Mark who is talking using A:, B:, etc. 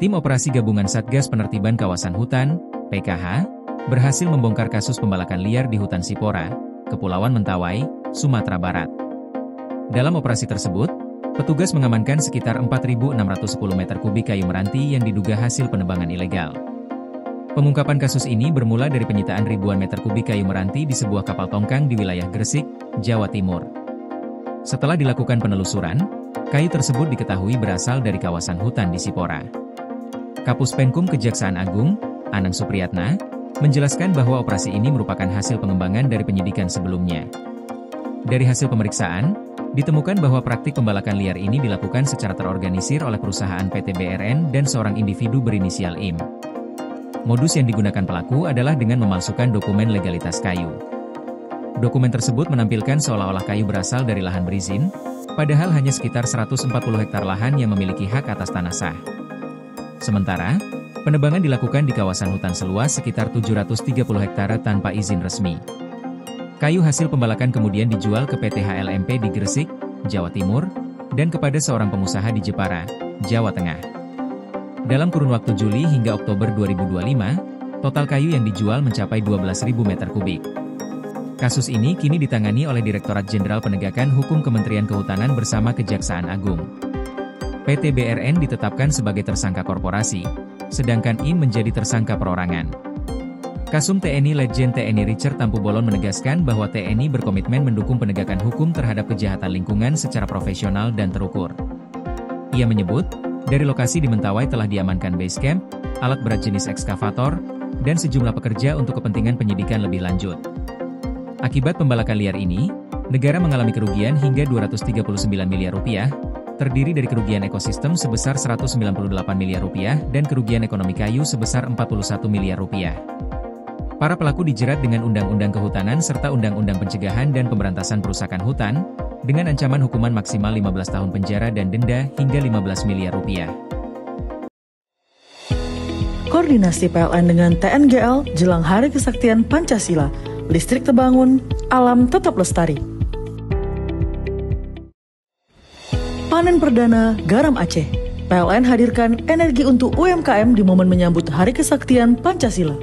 A: Tim Operasi Gabungan Satgas Penertiban Kawasan Hutan, PKH, berhasil membongkar kasus pembalakan liar di hutan Sipora, Kepulauan Mentawai, Sumatera Barat. Dalam operasi tersebut, petugas mengamankan sekitar 4.610 meter kubik kayu meranti yang diduga hasil penebangan ilegal. Pengungkapan kasus ini bermula dari penyitaan ribuan meter kubik kayu meranti di sebuah kapal tongkang di wilayah Gresik, Jawa Timur. Setelah dilakukan penelusuran, kayu tersebut diketahui berasal dari kawasan hutan di Sipora. Kapus Penkum Kejaksaan Agung, Anang Supriyatna, menjelaskan bahwa operasi ini merupakan hasil pengembangan dari penyidikan sebelumnya. Dari hasil pemeriksaan, ditemukan bahwa praktik pembalakan liar ini dilakukan secara terorganisir oleh perusahaan PT BRN dan seorang individu berinisial IM. Modus yang digunakan pelaku adalah dengan memalsukan dokumen legalitas kayu. Dokumen tersebut menampilkan seolah-olah kayu berasal dari lahan berizin, padahal hanya sekitar 140 hektar lahan yang memiliki hak atas tanah sah. Sementara, penebangan dilakukan di kawasan hutan seluas sekitar 730 hektare tanpa izin resmi. Kayu hasil pembalakan kemudian dijual ke PT HLMP di Gresik, Jawa Timur, dan kepada seorang pengusaha di Jepara, Jawa Tengah. Dalam kurun waktu Juli hingga Oktober 2025, total kayu yang dijual mencapai 12.000 meter kubik. Kasus ini kini ditangani oleh Direktorat Jenderal Penegakan Hukum Kementerian Kehutanan bersama Kejaksaan Agung. PT BRN ditetapkan sebagai tersangka korporasi, sedangkan IM menjadi tersangka perorangan. Kasum TNI Letjen TNI Richard Tampu-Bolon menegaskan bahwa TNI berkomitmen mendukung penegakan hukum terhadap kejahatan lingkungan secara profesional dan terukur. Ia menyebut, dari lokasi di Mentawai telah diamankan base camp, alat berat jenis ekskavator, dan sejumlah pekerja untuk kepentingan penyidikan lebih lanjut. Akibat pembalakan liar ini, negara mengalami kerugian hingga 239 miliar rupiah, terdiri dari kerugian ekosistem sebesar 198 miliar rupiah dan kerugian ekonomi kayu sebesar 41 miliar rupiah. Para pelaku dijerat dengan Undang-Undang Kehutanan serta Undang-Undang Pencegahan dan Pemberantasan Perusakan Hutan, dengan ancaman hukuman maksimal 15 tahun penjara dan denda hingga 15 miliar rupiah.
B: Koordinasi PLN dengan TNGL jelang Hari Kesaktian Pancasila, listrik terbangun, alam tetap lestari. Panen perdana garam Aceh. PLN hadirkan energi untuk UMKM di momen menyambut Hari Kesaktian Pancasila.